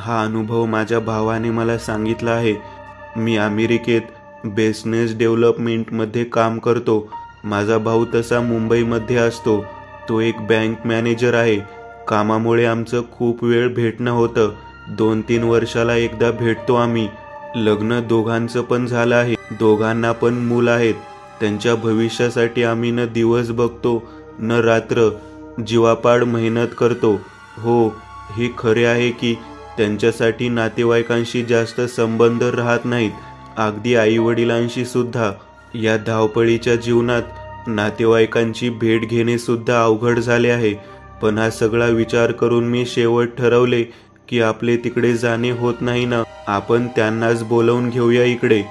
हा अनुभव माझ्या भावाने मला सांगितला आहे। मी अमेरिकेत बिझनेस डेव्हलपमेंटमध्ये काम करतो। माझा भाऊ तसा मुंबईमध्ये असतो। तो एक बँक मॅनेजर आहे। कामामुळे आमचं खूप वेळ भेटणं होतं। 2-3 वर्षाला एकदा भेटतो आम्ही। लग्न दोघांचं पण झालं आहे। दोघांना पण मूल आहेत। त्यांच्या भविष्यासाठी आम्ही न दिवस बघतो न रात्र, जीवापाड मेहनत करतो। हो, हे खरे आहे की त्यांच्यासाठी नातेवाईकांशी जास्त संबंध राहत नाहीत, अगदी आईवडिलांशी सुद्धा। या धावपळीच्या जीवनात नातेवाईकांची भेट घेणे सुद्धा अवघड झाले आहे। पण हा सगळा विचार करून मी शेवट ठरवले की आपले तिकडे जाणे होत नाही ना, आपण त्यांनाच बोलवून घेऊया इकडे।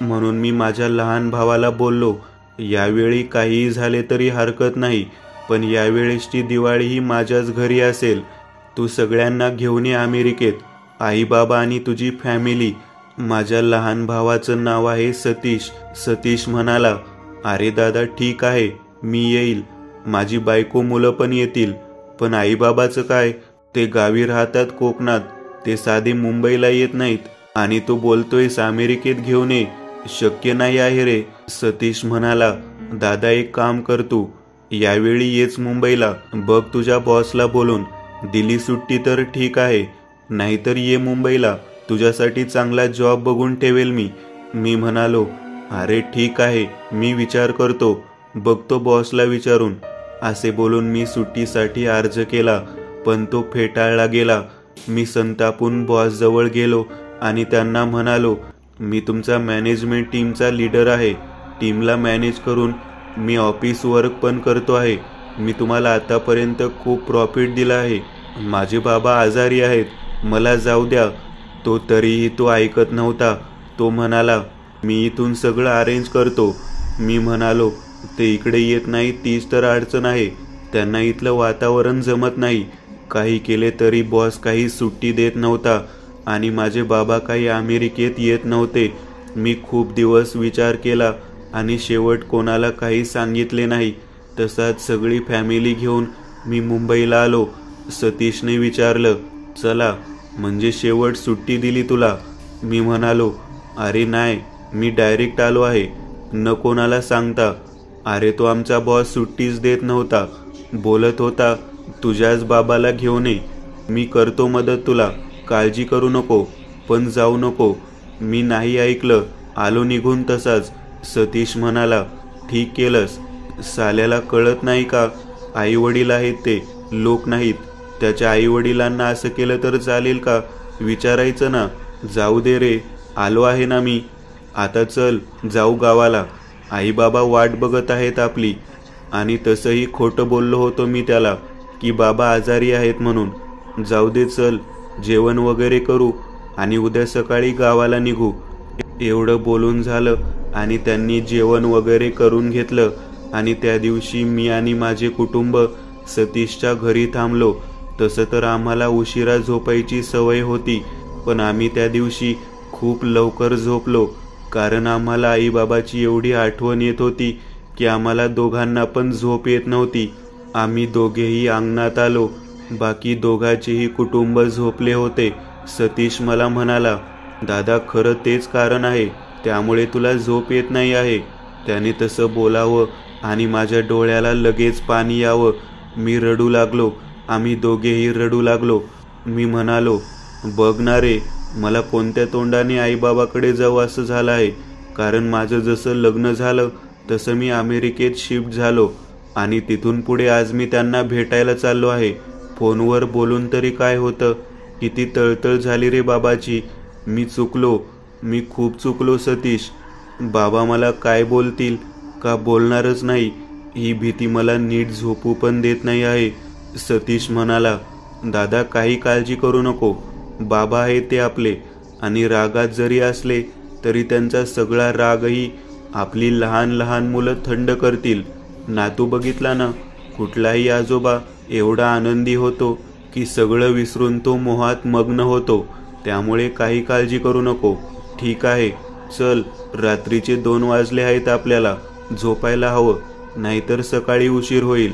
म्हणून मी माझ्या लहान भावाला बोललो, यावेळी काहीही झाले तरी हरकत नाही, पण यावेळेसची दिवाळी ही माझ्याच घरी असेल। तू सगळ्यांना घेऊन ये अमेरिकेत, आई बाबा आणि तुझी फॅमिली। माझ्या लहान भावाचं नाव आहे सतीश। सतीश म्हणाला, अरे दादा ठीक आहे, मी येईल। माझी बायको मुलं पण येतील। पण आई बाबाचं काय? ते गावी राहतात कोकणात, ते साधे मुंबईला येत नाहीत। आणि तू बोलतोयस अमेरिकेत घेऊन ये, शक्य नाही आहे रे। सतीश म्हणाला, दादा एक काम कर, तू यावेळी येच मुंबईला। बघ तुझ्या बॉसला बोलून, दिली सुट्टी तर ठीक आहे, नाहीतर ये मुंबईला। तुझ्यासाठी चांगला जॉब बघून ठेवेल मी। मी म्हणालो, अरे ठीक आहे, मी विचार करतो, बघतो बॉसला विचारून। असे बोलून मी सुट्टीसाठी अर्ज केला, पण तो फेटाळला गेला। मी संतापून बॉसजवळ गेलो आणि त्यांना म्हणालो, मी तुमचा मॅनेजमेंट टीमचा लीडर आहे। टीमला मॅनेज करून मी ऑफिस वर्क पण करतो आहे। मी तुम्हाला आतापर्यंत खूप प्रॉफिट दिला आहे। माझे बाबा आजारी आहेत, मला जाऊ द्या। तो तरीही तो ऐकत नव्हता। तो म्हणाला, मी इथून सगळं अरेंज करतो। मी म्हणालो, ते इकडे येत नाही तीच तर अडचण आहे। त्यांना इथलं वातावरण जमत नाही। काही केले तरी बॉस काही सुट्टी देत नव्हता आणि माझे बाबा काही अमेरिकेत येत नव्हते। मी खूप दिवस विचार केला आणि शेवट कोणाला काही सांगितले नाही। तसाच सगळी फॅमिली घेऊन मी मुंबईला आलो। सतीशने विचारलं, चला म्हणजे शेवट सुट्टी दिली तुला? मी म्हणालो, अरे नाही, मी डायरेक्ट आलो आहे, न कोणाला सांगता। अरे तो आमचा बॉस सुट्टीच देत नव्हता, बोलत होता तुझ्याच बाबाला घेऊन ये, मी करतो मदत तुला, काळजी करू नको, पण जाऊ नको। मी नाही ऐकलं, आलो निघून तसाच। सतीश म्हणाला, ठीक केलंस, साल्याला कळत नाही का? आई वडील आहेत ते, लोक नाहीत। त्याच्या आई वडिलांना असं केलं तर चालेल का? विचारायचं ना। जाऊ दे रे, आलो आहे ना मी, आता चल जाऊ गावाला, आई बाबा वाट बघत आहेत आपली। आणि तसंही खोटं बोललो होतो मी त्याला की बाबा आजारी आहेत म्हणून। जाऊ दे, चल जेवण वगैरे करू आणि उद्या सकाळी गावाला निघू। एवढं बोलून झालं आणि त्यांनी जेवण वगैरे करून घेतलं आणि त्या दिवशी मी आणि माझे कुटुंब सतीशच्या घरी थांबलो। तसं तर आम्हाला उशिरा झोपायची सवय होती, पण आम्ही त्या दिवशी खूप लवकर झोपलो, कारण आम्हाला आईबाबाची एवढी आठवण येत होती की आम्हाला दोघांना पण झोप येत नव्हती। आम्ही दोघेही अंगणात आलो, बाकी दोघांचेही कुटुंब झोपले होते। सतीश मला म्हणाला, दादा खरं तेच कारण आहे, त्यामुळे तुला झोप येत नाही आहे। त्याने तसं बोलावं आणि माझ्या डोळ्याला लगेच पाणी यावं। मी रडू लागलो, आम्ही दोघेही रडू लागलो। मी म्हणालो, बघ ना रे, मला कोणत्या तोंडाने आईबाबाकडे जाऊ असं झालं आहे, कारण माझं जसं लग्न झालं तसं मी अमेरिकेत शिफ्ट झालो आणि तिथून पुढे आज मी त्यांना भेटायला चाललो आहे। फोनवर बोलून तरी काय होतं? किती तळतळ झाली रे बाबाची। मी चुकलो, मी खूप चुकलो सतीश। बाबा मला काय बोलतील का बोलणारच नाही, ही भीती मला नीट झोपू पण देत नाही आहे। सतीश म्हणाला, दादा काही काळजी करू नको, बाबा आहे ते आपले, आणि रागात जरी असले तरी त्यांचा सगळा रागही आपली लहान लहान मुलं थंड करतील। नातू बघितला ना, कुठलाही आजोबा एवढा आनंदी होतो की सगळं विसरून तो मोहात मग्न होतो। त्यामुळे काही काळजी करू नको, ठीक आहे? चल, रात्रीचे 2 वाजले आहेत, आपल्याला झोपायला हवं, नाहीतर सकाळी उशीर होईल।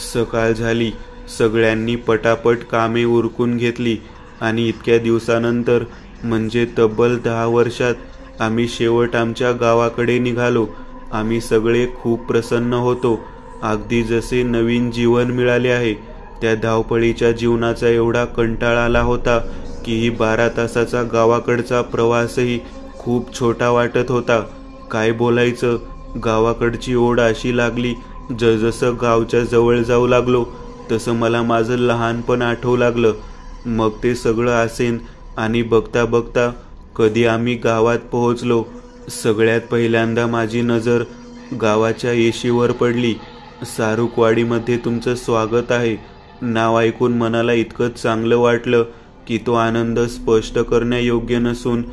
सकाळ झाली, सगळ्यांनी पटापट कामे उरकून घेतली आणि इतक्या दिवसानंतर म्हणजे तब्बल 10 वर्षात आम्ही शेवट आमच्या गावाकडे निघालो. आम्ही सगळे खूप प्रसन्न होतो, अगदी जसे नवीन जीवन मिळाले आहे. त्या धावपळीच्या जीवनाचा एवढा कंटाळा आला होता की ही 12 तासाचा गावाकडचा प्रवासही खूप छोटा वाटत होता. काय बोलायचं, गावाकडची ओढ अशी लागली, जसजसं गावच्या जवळ जाऊ लागलो तसं मला माझं लहानपण आठवू लागलं. मग ते सगळं असेन आणि बघता बघता कधी आम्ही गावात पोहोचलो. सगळ्यात पहिल्यांदा माझी नजर गावाच्या येशीवर पडली. सारुकवाडीमध्ये तुमचं स्वागत आहे नाव ऐकून मनाला इतकं चांगलं वाटलं की तो आनंद स्पष्ट करण्यायोग्य नसून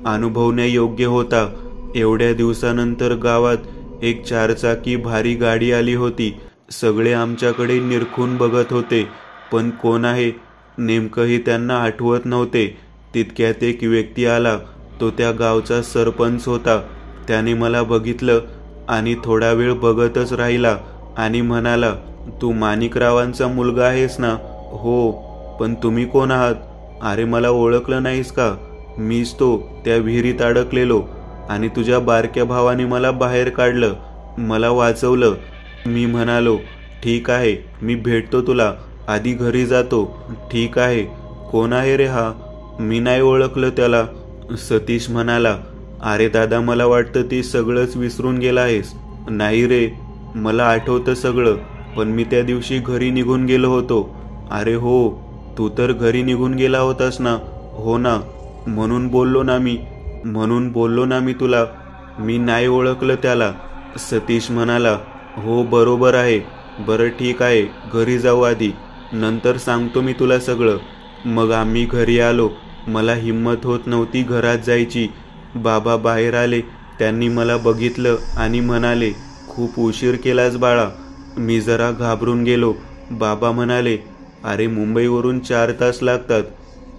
अनुभवण्यायोग्य होता. एवढ्या दिवसानंतर गावात एक 4 चाकी भारी गाडी आली होती. सगळे आमच्याकडे निरखून बघत होते, पण कोण आहे नेमकंही त्यांना आठवत नव्हते. तितक्यात एक व्यक्ती आला. तो त्या गावचा सरपंच होता. त्याने मला बघितलं आणि थोडा वेळ बघतच राहिला आणि म्हणाला, तू माणिकरावांचा मुलगा आहेस ना? हो, पण तुम्ही कोण आहात? अरे मला ओळखलं नाहीस का? मीच तो त्या विहिरीत अडकलेलो आणि तुझ्या बारक्या भावाने मला बाहेर काढलं, मला वाचवलं. मी म्हणालो, ठीक आहे, मी भेटतो तुला, आधी घरी जातो. ठीक आहे, कोण आहे रे हा? मी नाही ओळखलं त्याला. सतीश म्हणाला, अरे दादा, मला वाटतं ते सगळंच विसरून गेला आहेस. नाही रे, मला आठवतं सगळं, पण मी त्या दिवशी घरी निघून गेलो होतो. अरे हो, तू तर घरी निघून गेला होतास ना? हो ना, म्हणून बोललो ना मी तुला. मी नाही ओळखलं त्याला. सतीश म्हणाला, हो बरोबर आहे. बरं ठीक आहे, घरी जाऊ आधी, नंतर सांगतो मी तुला सगळं. मग आम्ही घरी आलो. मला हिम्मत होत नव्हती घरात जायची. बाबा बाहेर आले. त्यांनी मला बघितलं आणि म्हणाले, खूप उशीर केलास बाळा. मी जरा घाबरून गेलो. बाबा म्हणाले, अरे मुंबईवरून 4 तास लागतात,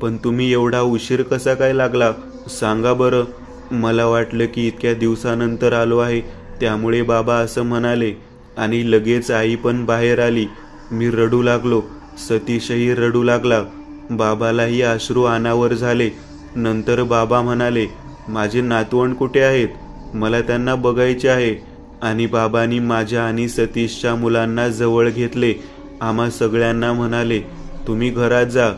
पण तुम्ही एवढा उशीर कसा काय लागला सांगा बरं. मला वाटलं की इतक्या दिवसानंतर आलो आहे त्यामुळे बाबा असं म्हणाले आणि लगेच आई पण बाहेर आली. मी रडू लागलो. सतीशही रडू लागला. बाबालाही अश्रू अनावर झाले. नंतर बाबा म्हणाले, माझे नातवंड कुठे आहेत? मला त्यांना बघायचे आहे. आणि बाबांनी माझ्या आणि सतीशच्या मुलांना जवळ घेतले. आम्हा सगळ्यांना म्हणाले, तुम्ही घरात जा,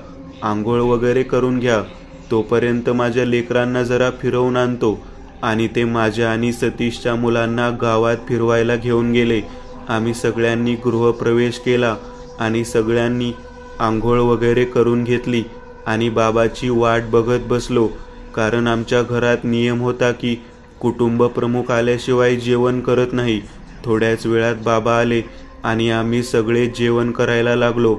आंघोळ वगैरे करून घ्या, तोपर्यंत माझ्या लेकरांना जरा फिरवून आणतो. आणि ते माझ्या आणि सतीशच्या मुलांना गावात फिरवायला घेऊन गेले. आम्ही सगळ्यांनी गृहप्रवेश केला आणि सगळ्यांनी आंघोळ वगैरे करून घेतली आणि बाबाची वाट बघत बसलो. कारण आमच्या घरात नियम होता की कुटुंब प्रमुख आल्याशिवाय जेवण करत नाही. थोड्याच वेळात बाबा आले आणि आम्ही सगळे जेवण करायला लागलो.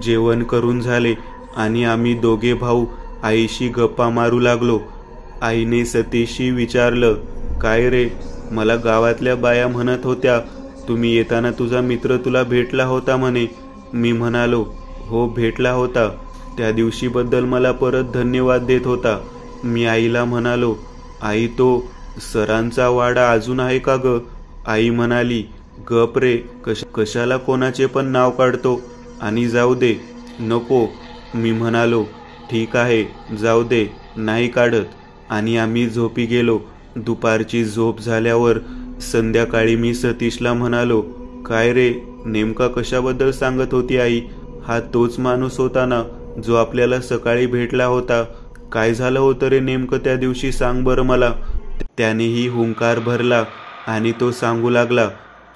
जेवण करून झाले आणि आम्ही दोघे भाऊ आईशी गप्पा मारू लागलो. आईने सतीशशी विचारलं, काय रे, मला गावातल्या बाया म्हणत होत्या तुम्ही येताना तुझा मित्र तुला भेटला होता म्हणे. मी म्हणालो, हो भेटला होता. त्या दिवशीबद्दल मला परत धन्यवाद देत होता. मी आईला म्हणालो, आई तो सरांचा वाडा अजून आहे का ग? आई म्हणाली, गप रे, कशाला कोणाचे पण नाव काढतो, आणि जाऊ दे. नको. मी म्हणालो, ठीक आहे, जाऊ दे, नाही काढत. आणि आम्ही झोपी गेलो. दुपारची झोप झाल्यावर संध्याकाळी मी सतीशला म्हणालो, काय रे, नेमका कशाबद्दल सांगत होती आई? हा तोच माणूस होता ना जो आपल्याला सकाळी भेटला होता? काय झालं होतं रे नेमकं त्या दिवशी, सांग बरं मला. त्यानेही हुंकार भरला आणि तो सांगू लागला,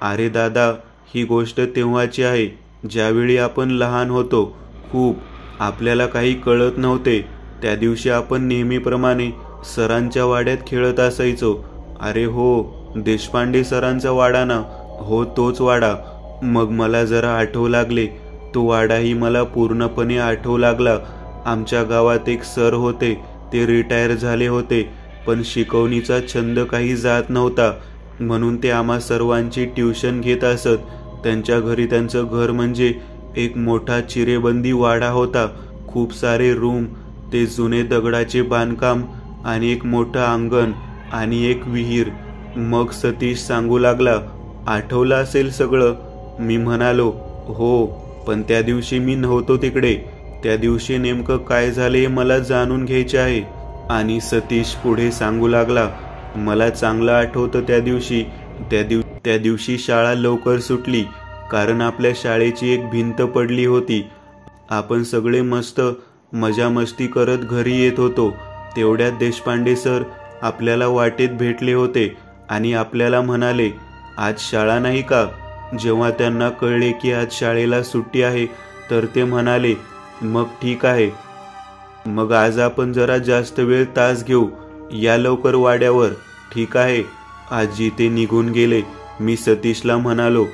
अरे दादा, ही गोष्ट तेव्हाची आहे ज्यावेळी आपण लहान होतो. खूप आपल्याला काही कळत नव्हते. त्या दिवशी आपण नेहमीप्रमाणे सरांच्या वाड्यात खेळत असायचो. अरे हो, देशपांडे सरांचा वाडा ना? हो, तोच वाडा. मग मला जरा आठवू लागले. तो वाडाही मला पूर्णपणे आठवू लागला. आमच्या गावात एक सर होते. ते रिटायर झाले होते, पण शिकवणीचा छंद काही जात नव्हता, म्हणून ते आम्हा सर्वांची ट्युशन घेत असत. त्यांच्या घरी त्यांचं घर म्हणजे एक मोठा चिरेबंदी वाडा होता. खूप सारे रूम, ते जुने दगडाचे बांधकाम आणि एक मोठं अंगण आणि एक विहीर. मग सतीश सांगू लागला, आठवलं असेल सगळं? मी म्हणालो, हो, पण त्या दिवशी मी नव्हतो तिकडे. त्या दिवशी नेमकं काय झाले मला जाणून घ्यायचे आहे. आणि सतीश पुढे सांगू लागला, मला चांगलं आठवतं त्या दिवशी शाळा लवकर सुटली, कारण आपल्या शाळेची एक भिंत पडली होती. आपण सगळे मस्त मजा मस्ती करत घरी येत होतो. तेवढ्यात देशपांडे सर आपल्याला वाटेत भेटले होते आणि आपल्याला म्हणाले, आज शाळा नाही का? जेव्हा त्यांना कळले की आज शाळेला सुट्टी आहे तर ते म्हणाले, मग ठीक आहे, मग आज आपण जरा जास्त वेळ तास घेऊ, या लवकर वाड्यावर, ठीक आहे? आजी ते निघून गेले. मी सतीशला म्हणालो,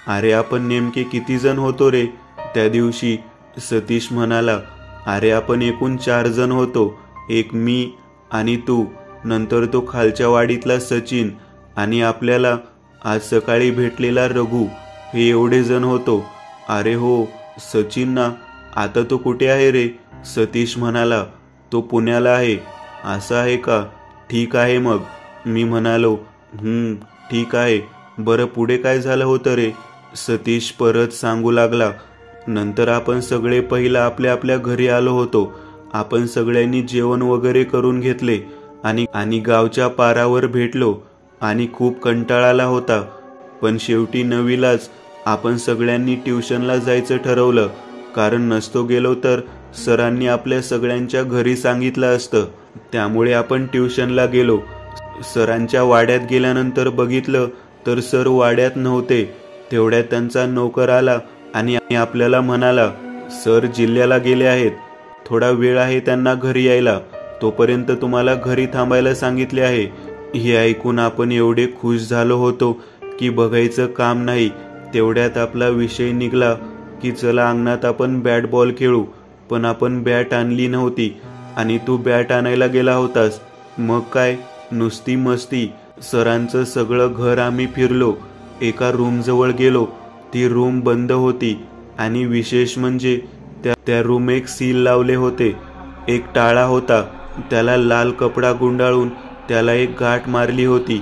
अरे आपण नेमके किती जण होतो रे त्या दिवशी? सतीश म्हणाला, अरे आपण एकूण 4 जण होतो. एक मी आणि तू, नंतर तो खालच्या वाडीतला सचिन आणि आपल्याला आज सकाळी भेटलेला रघु, हे एवढे जण होतो. अरे हो, सचिन ना, आता तो कुठे आहे रे? सतीश म्हणाला, तो पुण्याला आहे. असं आहे का? ठीक आहे मग. मी म्हणालो, ठीक आहे. बरं पुढे काय झालं होतं रे? सतीश परत सांगू लागला, नंतर आपण सगळे पहिला आपल्या आपल्या घरी आलो होतो. आपण सगळ्यांनी जेवण वगैरे करून घेतले आणि गावच्या पारावर भेटलो आणि खूप कंटाळा आला होता. पण शेवटी नवीलाच आपण सगळ्यांनी ट्युशनला जायचं ठरवलं, कारण नसतो गेलो तर सरांनी आपल्या सगळ्यांच्या घरी सांगितलं असतं. त्यामुळे आपण ट्युशनला गेलो. सरांच्या वाड्यात गेल्यानंतर बघितलं तर सर वाड्यात नव्हते. तेवढ्यात त्यांचा नोकर आला आणि आपल्याला म्हणाला, सर जिल्ह्याला गेले आहेत, थोडा वेळ आहे त्यांना घरी यायला, तोपर्यंत तुम्हाला घरी थांबायला सांगितले आहे. हे ऐकून आपण एवढे खुश झालो होतो की बघायचं काम नाही. तेवढ्यात आपला विषय निघाला की चला अंगणात आपण बॅट बॉल खेळू. पण आपण बॅट आणली नव्हती आणि तू बॅट आणायला गेला होतास. मग काय, नुसती मस्ती. सरांचं सगळं घर आम्ही फिरलो. एका रूमजवळ गेलो. ती रूम बंद होती आणि विशेष म्हणजे त्या रूम एक सील लावले होते. एक टाळा होता, त्याला लाल कपडा गुंडाळून त्याला एक गाठ मारली होती.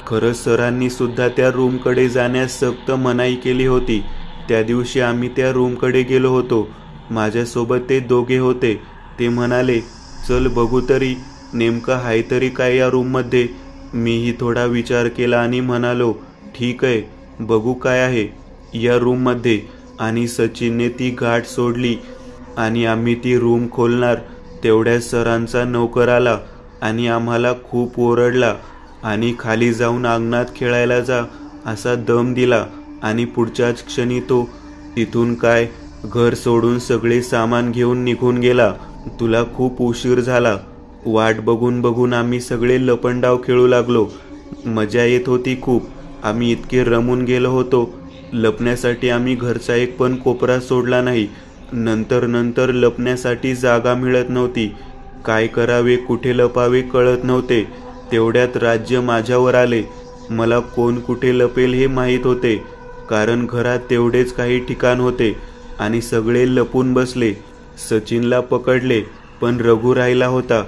खरं सरांनी सुद्धा त्या रूमकडे जाण्यास सक्त मनाई केली होती. त्या दिवशी आम्ही त्या रूमकडे गेलो होतो. माझ्यासोबत ते दोघे होते. ते म्हणाले, चल बघू तरी नेमकं आहे तरी काय या रूममध्ये. मीही थोडा विचार केला आणि म्हणालो, ठीक आहे, बघू काय आहे या रूममध्ये. आणि सचिनने ती गाठ सोडली आणि आम्ही ती रूम खोलणार. तेवढ्या सरांचा नोकर आला आणि आम्हाला खूप ओरडला आणि खाली जाऊन अंगणात खेळायला जा असा दम दिला. आणि पुढच्याच क्षणी तो तिथून काय घर सोडून सगळे सामान घेऊन निघून गेला. तुला खूप उशीर झाला. वाट बघून बघून आम्ही सगळे लपंडाव खेळू लागलो. मजा येत होती खूप. आम्ही इतके रमून गेलो होतो. लपण्यासाठी आम्ही घरचा एक पण कोपरा सोडला नाही. नंतर लपण्यासाठी जागा मिळत नव्हती. काय करावे, कुठे लपावे कळत नव्हते. तेवढ्यात राज्य माझ्यावर आले. मला कोण कुठे लपेल हे माहीत होते, कारण घरात तेवढेच काही ठिकाण होते आणि सगळे लपून बसले. सचिनला पकडले, पण रघु राहिला होता.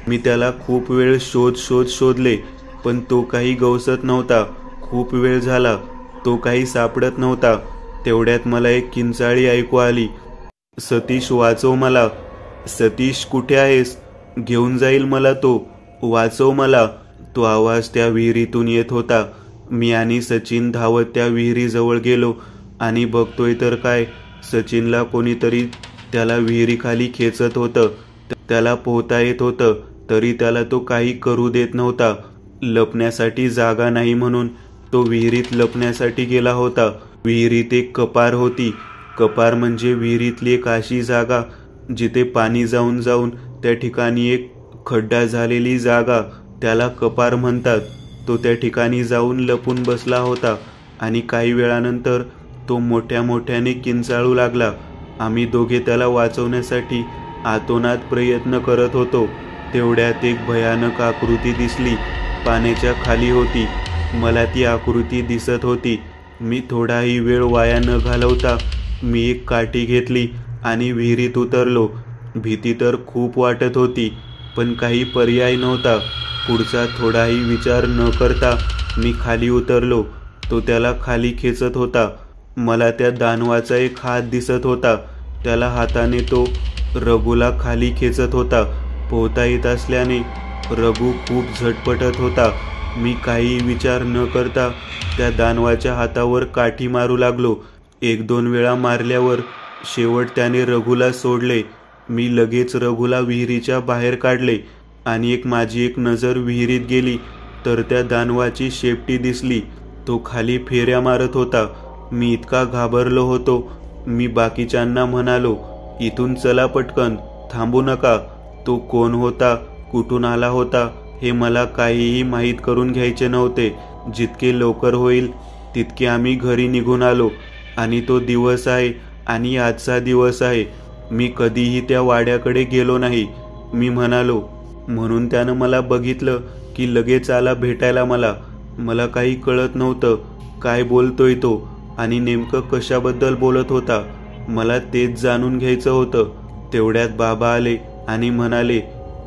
मी त्याला खूप वेळ शोधले, पण तो काही गवसत नव्हता. खूप वेळ झाला, तो काही सापडत नव्हता. तेवढ्यात मला एक किंचाळी ऐकू आली, सतीश वाचव मला. सतीश कुठे आहेस? घेऊन जाईल मला तो, वाचव मला. तो आवाज त्या विहिरीतून येत होता. मी आणि सचिन धावत त्या विहिरीजवळ गेलो आणि बघतोय तर काय, सचिनला कोणीतरी त्याला विहिरीखाली खेचत होतं. त्याला पोहता येत होतं, तरी त्याला तो काही करू देत नव्हता. लपण्यासाठी जागा नाही म्हणून तो विहिरीत लपण्यासाठी गेला होता. विहिरीत एक कपार होती. कपार म्हणजे विहिरीतली एक अशी जागा जिथे पाणी जाऊन जाऊन त्या ठिकाणी एक खड्डा झालेली जागा, त्याला कपार म्हणतात. तो त्या ठिकाणी जाऊन लपून बसला होता आणि काही वेळानंतर तो मोठ्याने किंचाळू लागला. आम्ही दोघे त्याला वाचवण्यासाठी आतोनात प्रयत्न करत होतो. तेवढ्यात एक भयानक आकृती दिसली. पाण्याच्या खाली होती. मला ती आकृती दिसत होती. मी थोडाही वेळ वाया न घालवता मी एक काठी घेतली आणि विहिरीत उतरलो. भीती तर खूप वाटत होती, पण काही पर्याय नव्हता. पुढचा थोडाही विचार न करता मी खाली उतरलो. तो त्याला खाली खेचत होता. मला त्या दानवाचा एक हात दिसत होता. त्याला हाताने तो रघुला खाली खेचत होता. पोहता येत असल्याने रघु खूप झटपटत होता. मी काही विचार न करता त्या दानवाच्या हातावर काठी मारू लागलो. 1-2 वेळा मारल्यावर शेवट त्याने रघुला सोडले. मी लगेच रघुला विहिरीच्या बाहेर काढले आणि माझी एक नजर विहिरीत गेली तर त्या दानवाची शेपटी दिसली. तो खाली फेऱ्या मारत होता. मी इतका घाबरलो होतो. मी बाकीच्यांना म्हणालो, इथून चला पटकन, थांबू नका. तो कोण होता, कुठून आला होता हे मला काहीही माहीत करून घ्यायचे नव्हते. जितके लवकर होईल तितके आम्ही घरी निघून आलो. आणि तो दिवस आहे आणि आजचा दिवस आहे. मी कधीही त्या वाड्याकडे गेलो नाही. मी म्हणालो म्हणून त्यानं मला बघितलं की लगेच आला भेटायला मला. मला काही कळत नव्हतं काय बोलतोय तो आणि नेमकं कशाबद्दल बोलत होता. मला तेच जाणून घ्यायचं होतं. तेवढ्यात बाबा आले आणि म्हणाले,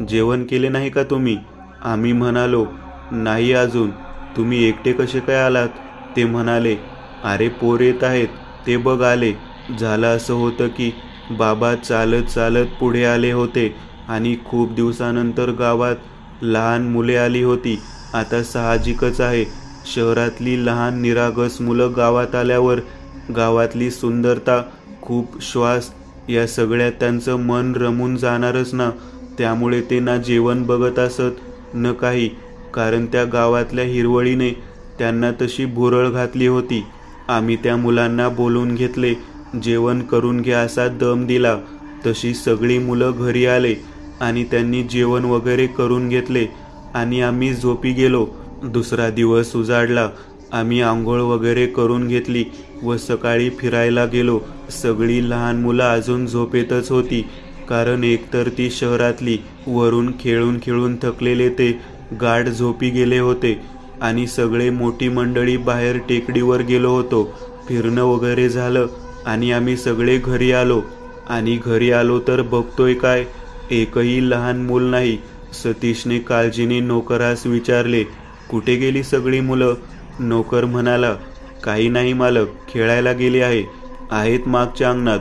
जेवण केले नाही का तुम्ही? आम्ही म्हणालो, नाही अजून. तुम्ही एकटे कसे काय आलात? ते म्हणाले, अरे पोर येत आहेत ते बघ आले. झालं असं होतं की बाबा चालत चालत पुढे आले होते आणि खूप दिवसानंतर गावात लहान मुले आली होती. आता साहजिकच आहे, शहरातली लहान निरागस मुलं गावात आल्यावर गावातली सुंदरता, खूप श्वास या सगळ्यात त्यांचं मन रमून जाणारच ना. त्यामुळे ते ना जेवण बघत असत न काही, कारण त्या गावातल्या हिरवळीने त्यांना तशी भुरळ घातली होती. आम्ही त्या मुलांना बोलून घेतले, जेवण करून घ्या असा दम दिला. तशी सगळी मुलं घरी आले आणि त्यांनी जेवण वगैरे करून घेतले आणि आम्ही झोपी गेलो. दुसरा दिवस उजाडला. आम्ही आंघोळ वगैरे करून घेतली व सकाळी फिरायला गेलो. सगळी लहान मुलं अजून झोपेतच होती, कारण एकतर ती शहरातली, वरून खेळून खेळून थकलेले ते गाढ झोपी गेले होते आणि सगळे मोठी मंडळी बाहेर टेकडीवर गेलो होतो. फिरणं वगैरे झालं आणि आम्ही सगळे घरी आलो. आणि घरी आलो तर बघतोय काय, एकही लहान मूल नाही. सतीशने काळजीने नोकरास विचारले, कुठे गेली सगळी मुलं? नोकर म्हणाला, काही नाही मालक, खेळायला गेले आहेत मागच्या अंगणात.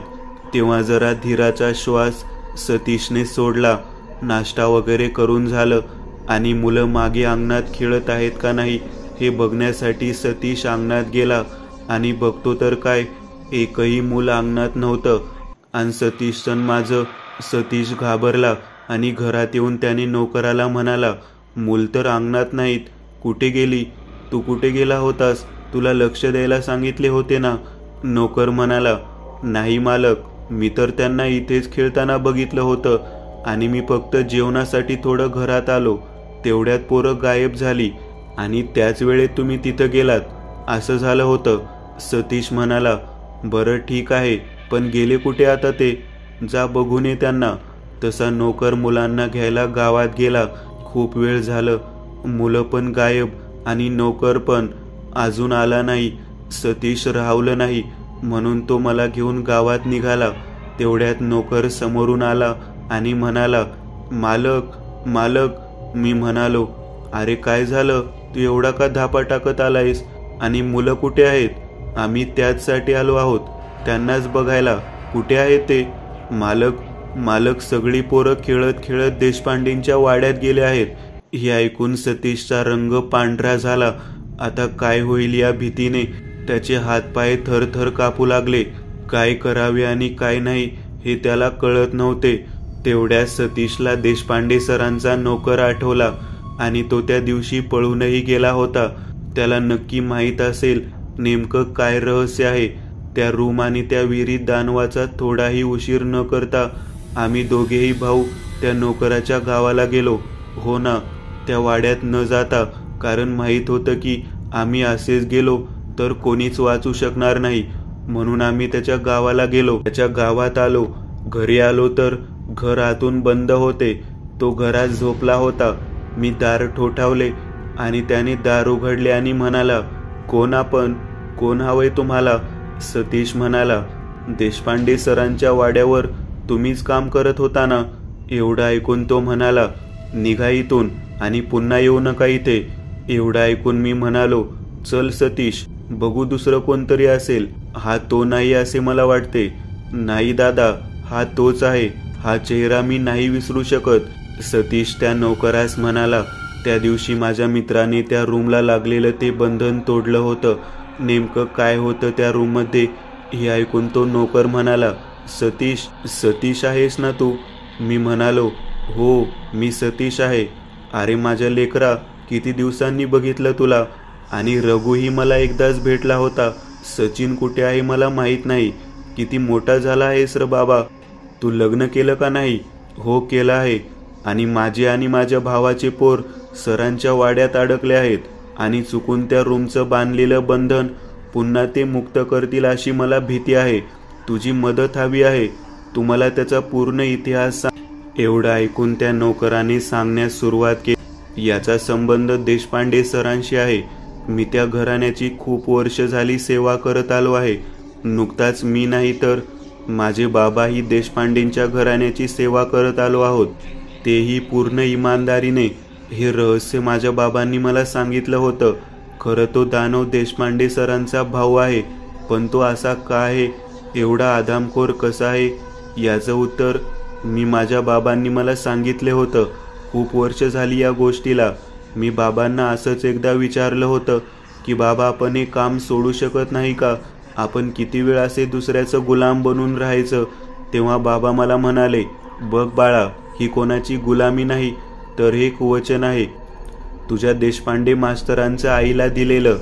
तेव्हा जरा धीराचा श्वास सतीशने सोडला. नाश्ता वगैरे करून झालं आणि मुलं मागे अंगणात खेळत आहेत का नाही हे बघण्यासाठी सतीश अंगणात गेला आणि बघतो तर काय, एकही मूल अंगणात नव्हतं. आणि सतीश घाबरला आणि घरात येऊन त्याने नोकराला म्हणाला, मूल तर अंगणात नाहीत, कुठे गेली? तू कुठे गेला होतास? तुला लक्ष द्यायला सांगितले होते ना? नोकर म्हणाला, नाही मालक, मी तर त्यांना इथेच खेळताना बघितलं होतं आणि मी फक्त जेवणासाठी थोडं घरात आलो. तेवढ्यात पोरं गायब झाली आणि त्याच वेळेत तुम्ही तिथं गेलात. असं झालं होतं. सतीश म्हणाला, बरं ठीक आहे, पण गेले कुठे आता ते? जा बघून ये त्यांना. तसा नोकर मुलांना घ्यायला गावात गेला. खूप वेळ झालं, मुलं पण गायब आणि नोकर पण अजून आला नाही. सतीश राहवलं नाही म्हणून तो मला घेऊन गावात निघाला. तेवढ्यात नोकर समोरून आला आणि म्हणाला, मालक मालक. मी म्हणालो, अरे काय झालं, तू एवढा का धापा टाकत आलायस? आणि मुलं कुठे आहेत? आम्ही त्याचसाठी आलो आहोत, त्यांनाच बघायला. कुठे आहेत ते? मालक सगळी पोरं खेळत खेळत देशपांडेंच्या वाड्यात गेले आहेत. हे ऐकून सतीशचा रंग पांढरा झाला. आता काय होईल या भीतीने त्याचे हातपाय थरथर कापू लागले. काय करावे आणि काय नाही हे त्याला कळत नव्हते. तेवढ्या सतीशला देशपांडे सरांचा नोकर आठवला आणि तो त्या दिवशी पळूनही गेला होता. त्याला नक्की माहीत असेल नेमकं काय रहस्य आहे त्या रूम आणि त्या विहिरीत दानवाचा. थोडाही उशीर न करता आम्ही दोघेही भाऊ त्या नोकराच्या गावाला गेलो. हो ना, त्या वाड्यात न जाता, कारण माहीत होतं की आम्ही असेच गेलो तर कोणीच वाचू शकणार नाही. म्हणून आम्ही त्याच्या गावाला गेलो. त्याच्या गावात आलो. घरी आलो तर घर आतून बंद होते. तो घरात झोपला होता. मी दार ठोठावले आणि त्याने दार उघडले आणि म्हणाला, कोण आपण? कोण हवंय तुम्हाला? सतीश म्हणाला, देशपांडे सरांच्या वाड्यावर तुम्हीच काम करत होता ना? एवढं ऐकून तो म्हणाला, निघा इथून आणि पुन्हा येऊ नका इथे. एवढं ऐकून मी म्हणालो, चल सतीश, बघू दुसरं कोणतरी असेल. हा तो नाही असे मला वाटते. नाही दादा, हा तोच आहे, हा चेहरा मी नाही विसरू शकत. सतीश त्या नोकरास म्हणाला, त्या दिवशी माझ्या मित्राने त्या रूमला लागलेलं ते बंधन तोडलं होतं. नेमकं काय होतं त्या रूममध्ये हे ऐकून तो नोकर म्हणाला, सतीश आहेस ना तू? मी म्हणालो, हो मी सतीश आहे. अरे माझ्या लेकरा, किती दिवसांनी बघितलं तुला. आणि रघुही मला एकदाच भेटला होता. सचिन कुठे आहे मला माहीत नाही. किती मोठा झाला आहेस र बाबा. तू लग्न केलं का नाही? हो केलं आहे. आणि माझे आणि माझ्या भावाचे पोर सरांच्या वाड्यात अडकले आहेत आणि चुकून त्या रूमचं बांधलेलं बंधन पुन्हा ते मुक्त करतील अशी मला भीती आहे. तुझी मदत हवी आहे. तू मला त्याचा पूर्ण इतिहास सांग. एवढं ऐकून त्या नोकराने सांगण्यास सुरुवात केली, याचा संबंध देशपांडे सरांशी आहे. मी त्या घराण्याची खूप वर्ष झाली सेवा करत आलो आहे. नुकताच मी नाही तर माझे बाबाही देशपांडेंच्या घराण्याची सेवा करत आलो आहोत, तेही पूर्ण इमानदारीने. हे रहस्य माझ्या बाबांनी मला सांगितलं होतं. खरं तो दानव देशपांडे सरांचा भाऊ आहे, पण तो असा का आहे, एवढा आदामखोर कसा आहे, याचं उत्तर मी माझ्या बाबांनी मला सांगितले होतं. खूप वर्ष झाली या गोष्टीला. मी बाबांना असंच एकदा विचारलं होतं की बाबा, आपण हे काम सोडू शकत नाही का? आपण किती वेळ असे दुसऱ्याचं गुलाम बनून राहायचं? तेव्हा बाबा मला म्हणाले, बघ बाळा, ही कोणाची गुलामी नाही, तर हे वचन आहे तुझ्या देशपांडे मास्तरांचं आईला दिलेलं.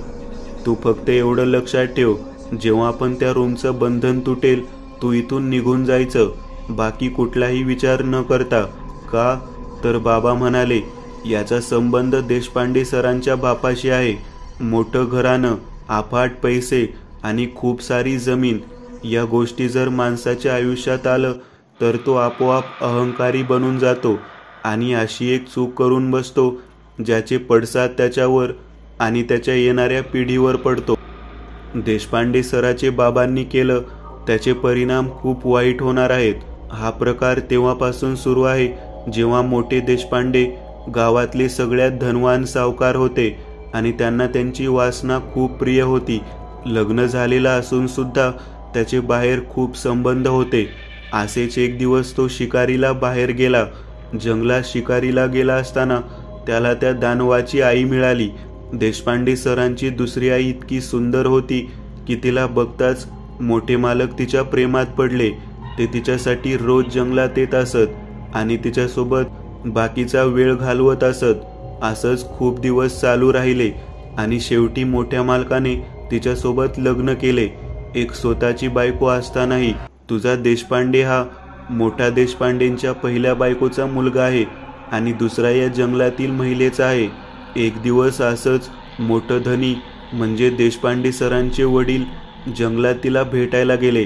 तू फक्त एवढं लक्षात ठेव, जेव्हा पण त्या रूमचं बंधन तुटेल तू इथून निघून जायचं, बाकी कुठलाही विचार न करता. का? तर बाबा म्हणाले, याचा संबंध देशपांडे सरांच्या बापाशी आहे. मोठं घराणं, अफाट पैसे आणि खूप सारी जमीन. या गोष्टी जर माणसाच्या आयुष्यात आलं तर तो आपोआप अहंकारी बनून जातो आणि अशी एक चूक करून बसतो ज्याचे पडसाद त्याच्यावर आणि त्याच्या येणाऱ्या पिढीवर पडतो. देशपांडे सराचे बाबांनी केलं त्याचे परिणाम खूप वाईट होणार आहेत. हा प्रकार तेव्हापासून सुरू आहे जेव्हा मोठे देशपांडे गावातले सगळ्यात धनवान सावकार होते आणि त्यांना त्यांची वासना खूप प्रिय होती. लग्न झालेला असून सुद्धा त्याचे बाहेर खूप संबंध होते. असेच एक दिवस तो शिकारीला बाहेर गेला. जंगलात शिकारीला गेला असताना त्याला त्या दानवाची आई मिळाली. देशपांडे सरांची दुसरी आई इतकी सुंदर होती की तिला बघताच मोठे मालक तिच्या प्रेमात पडले. ते तिच्यासाठी रोज जंगलात येत असत आणि तिच्यासोबत बाकीचा वेळ घालवत असत. असंच खूप दिवस चालू राहिले आणि शेवटी मोठ्या मालकाने तिच्यासोबत लग्न केले. एक स्वतःची बायको असतानाही. तुझा देशपांडे हा मोठा देशपांडेंच्या पहिल्या बायकोचा मुलगा आहे आणि दुसरा या जंगलातील महिलेचा आहे. एक दिवस असंच मोठं धनी म्हणजे देशपांडे सरांचे वडील जंगलात तिला भेटायला गेले.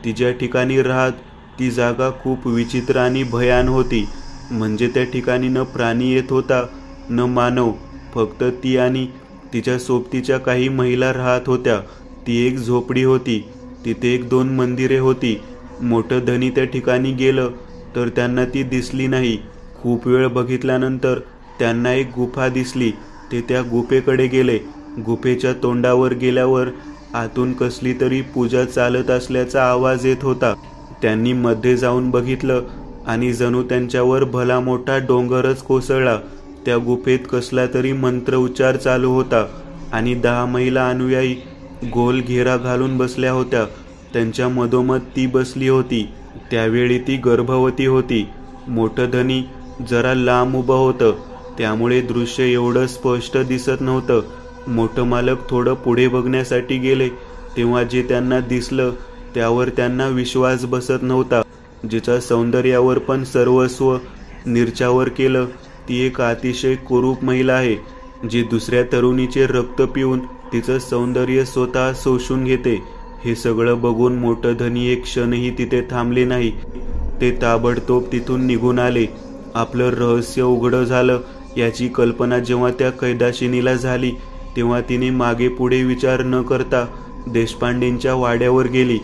ती ज्या ठिकाणी राहत ती जागा खूप विचित्र आणि भयान होती. म्हणजे त्या ठिकाणी न प्राणी येत होता न मानव, फक्त ती आणि तिच्या सोबतीच्या काही महिला राहत होत्या. ती एक झोपडी होती. तिथे एक 2 मंदिरे होती. मोठं धनी त्या ठिकाणी गेलं तर त्यांना ती दिसली नाही. खूप वेळ बघितल्यानंतर त्यांना एक गुफा दिसली. ते त्या गुफेकडे गेले. गुफेच्या तोंडावर गेल्यावर आतून कसली तरी पूजा चालत असल्याचा आवाज येत होता. त्यांनी मध्ये जाऊन बघितलं आणि जणू त्यांच्यावर भला मोठा डोंगरच कोसळला. त्या गुफेत कसला तरी मंत्र उच्चार चालू होता आणि 10 महिला अनुयायी गोल घेरा घालून बसल्या होत्या. त्यांच्या मधोमध ती बसली होती. त्यावेळी ती गर्भवती होती. मोठं धनी जरा लांब उभं होतं, त्यामुळे दृश्य एवढं स्पष्ट दिसत नव्हतं. मोठं मालक थोडं पुढे बघण्यासाठी गेले तेव्हा जे त्यांना दिसलं त्यावर त्यांना विश्वास बसत नव्हता. जिच्या सौंदर्यावर पण सर्वस्व निर्चावर केलं ती एक अतिशय कुरूप महिला आहे, जी दुसऱ्या तरुणीचे रक्त पिऊन तिचं सौंदर्य स्वतः शोषून घेते. हे सगळं बघून मोठं धनी एक क्षणही तिथे थांबले नाही. ते ताबडतोब तिथून निघून आले. आपलं रहस्य उघडं झालं याची कल्पना जेव्हा त्या कैदाशिनीला झाली तेव्हा तिने मागे पुढे विचार न करता देशपांडेंच्या वाड्यावर गेली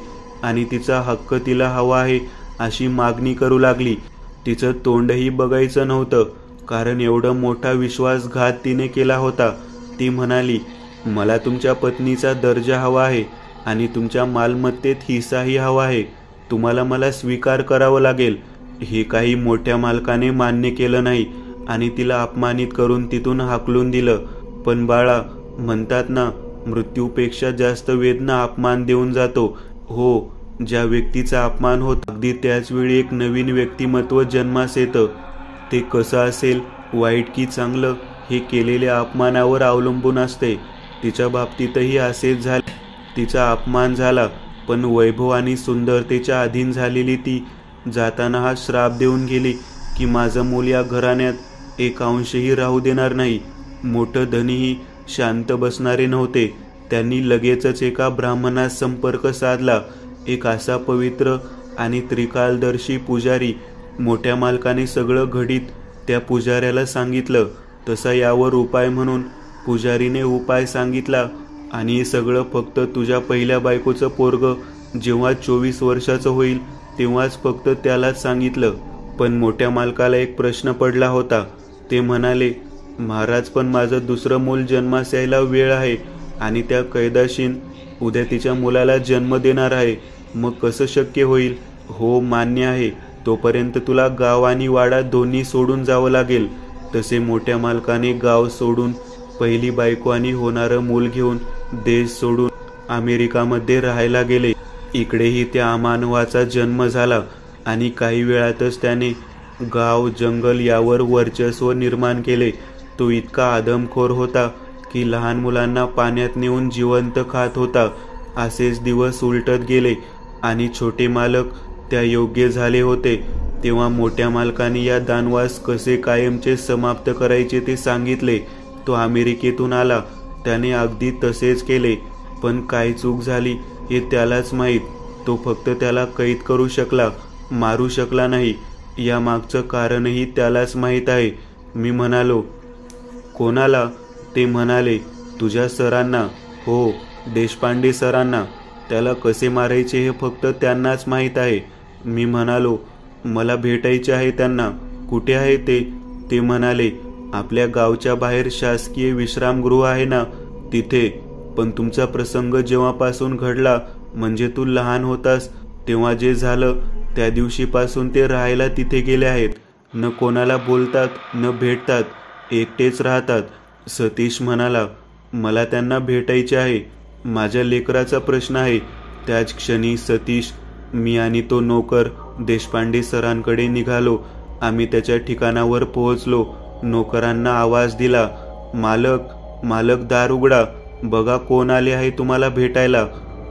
आणि तिचा हक्क तिला हवा आहे अशी मागणी करू लागली. तिचं तोंडही बघायचं नव्हतं, कारण एवढा मोठा विश्वासघात तिने केला होता. ती म्हणाली, मला तुमच्या पत्नीचा दर्जा हवा आहे आणि तुमच्या मालमत्तेत हिस्साही हवा आहे. तुम्हाला मला स्वीकार करावं लागेल. हे काही मोठ्या मालकाने मान्य केलं नाही आणि तिला अपमानित करून तिथून हाकलून दिलं. पण बाळा, म्हणतात ना, मृत्यूपेक्षा जास्त वेदना अपमान देऊन जातो. हो, ज्या व्यक्तीचा अपमान होतो अगदी त्याच वेळी एक नवीन व्यक्तिमत्व जन्मास येतं. ते कसं असेल, वाईट की चांगलं, हे केलेल्या अपमानावर अवलंबून असते. तिच्या बाबतीतही असेच झाले. तिचा अपमान झाला, पण वैभव आणि सुंदरतेच्या अधीन झालेली ती जाताना हा श्राप देऊन गेली की माझं मूल या घराण्यात एक अंशही राहू देणार नाही. मोठं धनीही शांत बसणारे नव्हते. त्यांनी लगेचच एका ब्राह्मणास संपर्क साधला. एक असा पवित्र आणि त्रिकालदर्शी पुजारी. मोठ्या मालकाने सगळं घडीत त्या पुजाऱ्याला सांगितलं. तसा यावर उपाय म्हणून पुजारीने उपाय सांगितला. आणि हे सगळं फक्त तुझ्या पहिल्या बायकोचं पोरग जेव्हा 24 वर्षाचं होईल तेव्हाच फक्त त्यालाच सांगितलं. पण मोठ्या मालकाला एक प्रश्न पडला होता. ते म्हणाले, महाराज, पण माझं दुसरं मूल जन्मास यायला वेळ आहे आणि त्या कैदाशीन उद्या तिच्या मुलाला जन्म देणार आहे. मग कसं शक्य होईल? हो, मान्य आहे. तोपर्यंत तुला गाव आणि वाडा दोन्ही सोडून जावं लागेल. तसे मोठ्या मालकाने गाव सोडून, पहिली बायको आणि होणारं मूल घेऊन देश सोडून अमेरिकामध्ये राहायला गेले. इकडेही त्या अमानवाचा जन्म झाला आणि काही वेळातच त्याने गाव, जंगल यावर वर्चस्व निर्माण केले. तो इतका आदमखोर होता की लहान मुलांना पाण्यात नेऊन जिवंत खात होता. असेच दिवस उलटत गेले आणि छोटे मालक त्या योग्य झाले होते. तेव्हा मोठ्या मालकाने या दानवास कसे कायमचे समाप्त करायचे ते सांगितले. तो अमेरिकेतून आला. त्याने अगदी तसेच केले. पण काय चूक झाली हे त्यालाच माहीत. तो फक्त त्याला कैद करू शकला, मारू शकला नाही. या मागचं कारणही त्यालाच माहीत आहे. मी म्हणालो, कोणाला? ते म्हणाले, तुझ्या सरांना. हो, देशपांडे सरांना. त्याला कसे मारायचे हे फक्त त्यांनाच माहीत आहे. मी म्हणालो, मला भेटायचे आहे त्यांना. कुठे आहे ते? ते म्हणाले, आपल्या गावच्या बाहेर शासकीय विश्रामगृह आहे ना, तिथे. पण तुमचा प्रसंग जेव्हापासून घडला, म्हणजे तू लहान होतास तेव्हा जे झालं, त्या दिवशीपासून ते राहायला तिथे गेले आहेत. न कोणाला बोलतात, न भेटतात, एकटेच राहतात. सतीश म्हणाला, मला त्यांना भेटायचे आहे. माझ्या लेकराचा प्रश्न आहे. त्याच क्षणी सतीश, मी आणि तो नोकर देशपांडे सरांकडे निघालो. आम्ही त्याच्या ठिकाणावर पोहोचलो. नोकरांना आवाज दिला, मालक, मालक, दार उघडा. बघा कोण आले आहे तुम्हाला भेटायला.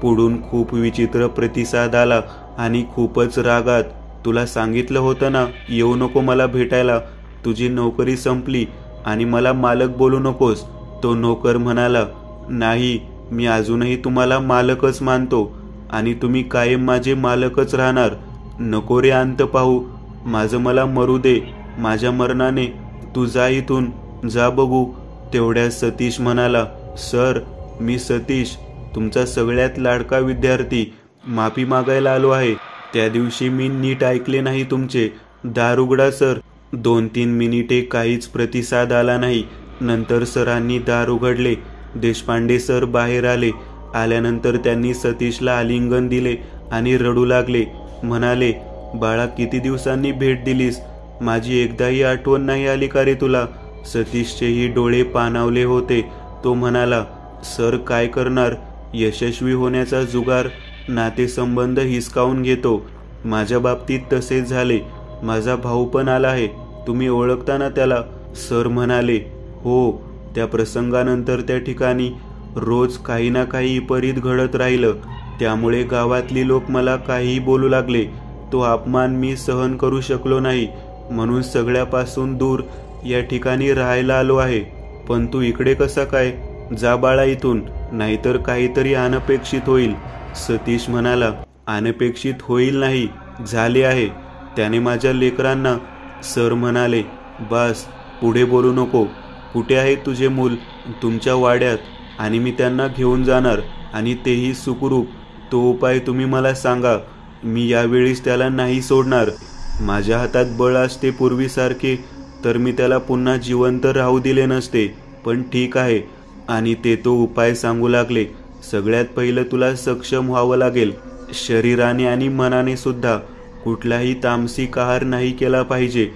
पुढून खूप विचित्र प्रतिसाद आला आणि खूपच रागात, तुला सांगितलं होतं ना, येऊ नको मला भेटायला. तुझी नोकरी संपली आणि मला मालक बोलू नकोस. तो नोकर म्हणाला, नाही, मी अजूनही तुम्हाला मालकच मानतो आणि तुम्ही कायम माझे मालकच राहणार. नको रे अंत पाहू. माझं मला मरू दे. माझ्या मरणाने तू जा इथून, जा बघू. तेवढ्यात सतीश म्हणाला, सर, मी सतीश, तुमचा सगळ्यात लाडका विद्यार्थी. माफी मागायला आलो आहे. त्या दिवशी मी नीट ऐकले नाही तुमचे. दार उघडा सर. 2-3 मिनिटे काहीच प्रतिसाद आला नाही. नंतर सरांनी दार उघडले. देशपांडे सर बाहेर आले. आल्यानंतर त्यांनी सतीशला आलिंगन दिले आणि रडू लागले. म्हणाले, बाळा, किती दिवसांनी भेट दिलीस. माझी एकदाही आठवण नाही आली का रे तुला? सतीशचेही डोळे पाणावले होते. तो म्हणाला, सर, काय करणार? यशस्वी होण्याचा जुगार नातेसंबंध हिसकावून घेतो. माझ्या बाबतीत तसेच झाले. माझा भाऊ पण आला आहे. तुम्ही ओळखता ना त्याला? सर म्हणाले, हो. त्या प्रसंगानंतर त्या ठिकाणी रोज काही ना काही विपरीत घडत राहिलं. त्यामुळे गावातली लोक मला काहीही बोलू लागले. तो अपमान मी सहन करू शकलो नाही, म्हणून सगळ्यापासून दूर या ठिकाणी राहायला आलो आहे. पण तू इकडे कसा काय? जा बाळा इथून, नाहीतर काहीतरी अनपेक्षित होईल. सतीश म्हणाला, अनपेक्षित होईल नाही, झाले आहे. त्याने माझ्या लेकरांना. सर म्हणाले, बस, पुढे बोलू नको. कुठे आहे तुझे मूल? तुमच्या वाड्यात. आणि मी त्यांना घेऊन जाणार, आणि तेही सुखरूप. तो उपाय तुम्ही मला सांगा. मी यावेळीच त्याला नाही सोडणार. माझ्या हातात बळ असते पूर्वीसारखे तर मी त्याला पुन्हा जिवंत राहू दिले नसते. पण ठीक आहे. आणि ते तो उपाय सांगू लागले. सगळ्यात पहिलं तुला सक्षम व्हावं लागेल. शरीराने आणि मनाने सुद्धा कुठलाही तामसिक आहार नाही केला पाहिजे.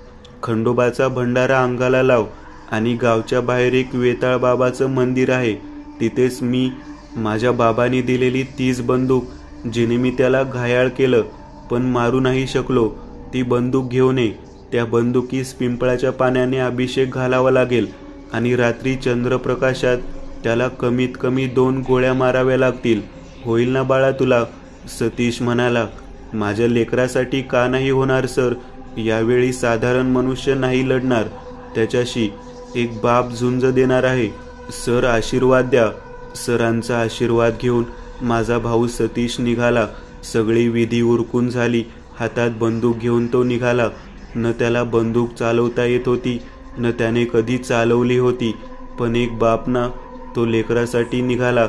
खंडोबाचा भंडारा अंगाला लाव आणि गावच्या बाहेर एक वेताळ बाबाचं मंदिर आहे, तिथेच मी माझ्या बाबांनी दिलेली 30 बंदूक, जिने मी त्याला घायाळ केलं पण मारू नाही शकलो, ती बंदूक घेऊन ये. त्या बंदुकीस पिंपळाच्या पाण्याने अभिषेक घालावा लागेल आणि रात्री चंद्रप्रकाशात त्याला कमीत कमी 2 गोळ्या माराव्या लागतील. होईल ना बाळा तुला? सतीश म्हणाला. माझ्या लेकरासाठी का नाही होणार सर? यावेळी साधारण मनुष्य नाही लढणार, त्याच्याशी एक बाप झुंज देणार आहे. सर आशीर्वाद द्या. सरांचा आशीर्वाद घेऊन माझा भाऊ सतीश निघाला. सगळी विधी उरकून झाली. हातात बंदूक घेऊन तो निघाला. न त्याला बंदूक चालवता येत होती, न त्याने कधी चालवली होती, पण एक बाप ना, तो लेकरासाठी निघाला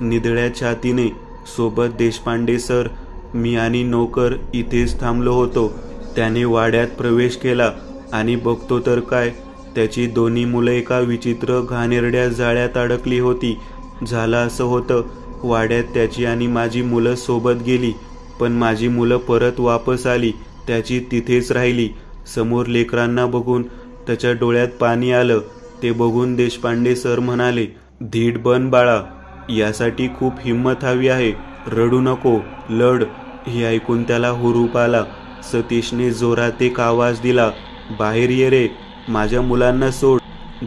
निधळ्या छातीने. सोबत देशपांडे सर, मी आणि नोकर इथेच थांबलो होतो. त्याने वाड्यात प्रवेश केला आणि बघतो तर काय, त्याची दोन्ही मुलं एका विचित्र घाणेरड्या जाळ्यात अडकली होती. झालं असं होतं, वाड्यात त्याची आणि माझी मुलं सोबत गेली, पण माझी मुलं परत वापस आली, त्याची तिथेच राहिली. समोर लेकरांना बघून त्याच्या डोळ्यात पाणी आलं. ते बघून देशपांडे सर म्हणाले, धीट बन बाळा, यासाठी खूप हिंमत हवी आहे, रडू नको, लढ. हे ऐकून त्याला हुरूप आला. सतीशने जोरात एक आवाज दिला, बाहेर ये रे, माझ्या मुलांना सोड,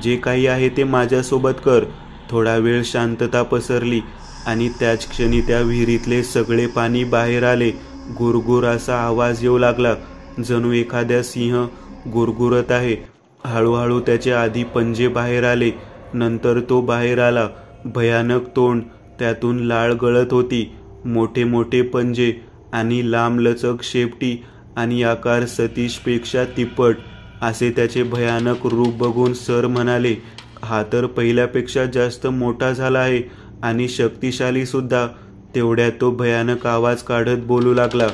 जे काही आहे ते माझ्यासोबत कर. थोडा वेळ शांतता पसरली आणि त्याच क्षणी त्या विहिरीतले सगळे पाणी बाहेर आले. गुरगुर असा आवाज येऊ लागला, जणू एखाद्या सिंह गुरगुरत आहे. हळूहळू त्याचे आधी पंजे बाहेर आले, नंतर तो बाहेर आला. भयानक तोंड, त्यातून लाळ गळत होती. मोठे मोठे पंजे आणि लांबलचक शेपटी आणि आकार सतीशपेक्षा तिप्पट असे त्याचे भयानक रूप बघून सर म्हणाले, हा तर पहिल्यापेक्षा जास्त मोठा झाला आहे आणि शक्तिशाली सुद्धा. तेवढ्यात तो भयानक आवाज काढत बोलू लागला,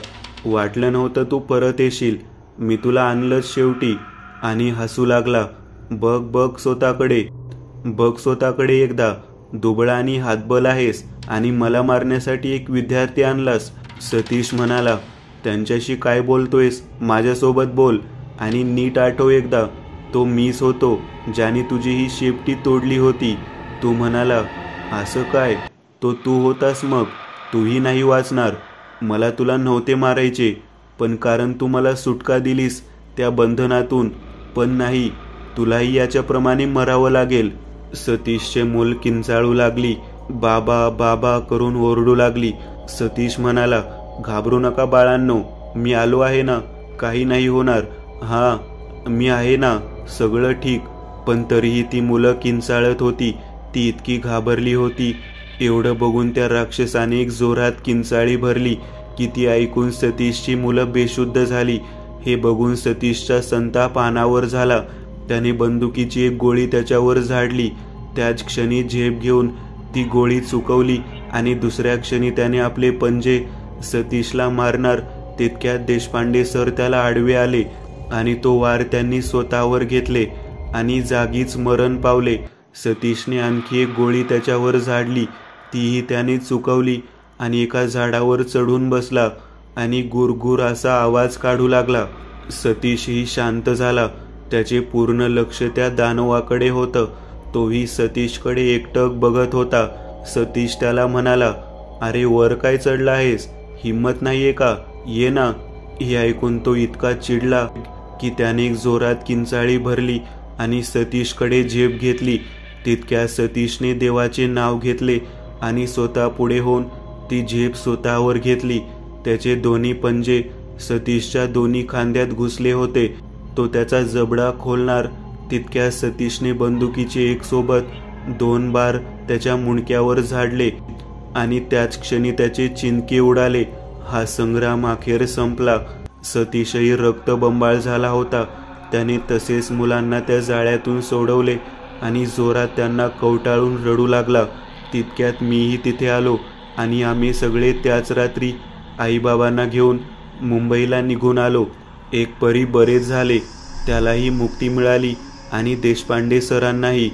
वाटलं नव्हतं तू परत येशील, मी तुला आणलंच शेवटी. आणि हसू लागला. बघ बघ स्वतःकडे, बघ स्वतःकडे एकदा. दुबळा आणि हातबल आहेस आणि मला मारण्यासाठी एक विद्यार्थी आणलास. सतीश म्हणाला, त्यांच्याशी काय बोलतोयस, माझ्यासोबत बोल आणि नीट आठव एकदा, तो मीच होतो ज्याने तुझी ही शेपटी तोडली होती. तू म्हणाला, असं काय, तो तू होतास, मग तूही नाही वाचणार. मला तुला नव्हते मारायचे, पण कारण तू मला सुटका दिलीस त्या बंधनातून, पण नाही, तुलाही याच्याप्रमाणे मरावं लागेल. सतीशचे मूल किंचाळू लागली. बाबा बाबा करून ओरडू लागली. सतीश म्हणाला, घाबरू नका बाळांनो, मी आलो आहे ना, काही नाही होणार. हा, मी आहे ना, सगळं ठीक. पण तरीही ती मुलं किंचाळत होती. ती इतकी घाबरली होती. एवढं बघून त्या राक्षसाने एक जोरात किंचाळी भरली की ती ऐकून सतीशची मुलं बेशुद्ध झाली. हे बघून सतीशचा संताप अनावर झाला. त्याने बंदुकीची एक गोळी त्याच्यावर झाडली. त्याच क्षणी झेप घेऊन ती गोळी चुकवली आणि दुसऱ्या क्षणी त्याने आपले पंजे सतीशला मारणार तितक्यात देशपांडे सर त्याला आडवे आले आणि तो वार त्यांनी स्वतःवर घेतले आणि जागीच मरण पावले. सतीशने आणखी एक गोळी त्याच्यावर झाडली, तीही त्याने चुकवली आणि एका झाडावर चढून बसला आणि गुरगुर असा आवाज काढू लागला. सतीशही शांत झाला. त्याचे पूर्ण लक्ष त्या दानवाकडे होतं. तोही सतीशकडे एकटक बघत होता. सतीश त्याला म्हणाला, अरे वर काय चढला आहेस, हिम्मत नाहीये का, ये ना. हे ऐकून तो इतका चिडला की त्याने एक जोरात किंचाळी भरली आणि सतीशकडे झेप घेतली. तितक्या सतीशने देवाचे नाव घेतले आणि स्वतः पुढे होऊन ती झेप स्वतःवर घेतली. त्याचे दोन्ही पंजे सतीशच्या दोन्ही खांद्यात घुसले होते. तो त्याचा जबडा खोलणार तितक्या सतीशने बंदुकीचे एक सोबत 2 बार त्याच्या मुंडक्यावर झाडले आणि त्याच क्षणी त्याचे चिंदके उडाले. हा संग्राम अखेर संपला. सतीशही रक्तबंबाळ झाला होता. त्याने तसेच मुलांना त्या जाळ्यातून सोडवले आणि जोरात त्यांना कवटाळून रडू लागला. तितक्यात मीही तिथे आलो आणि आम्ही सगळे त्याच रात्री आईबाबांना घेऊन मुंबईला निघून आलो. एक परी बरेच झाले, त्यालाही मुक्ती मिळाली आणि देशपांडे सरांनाही.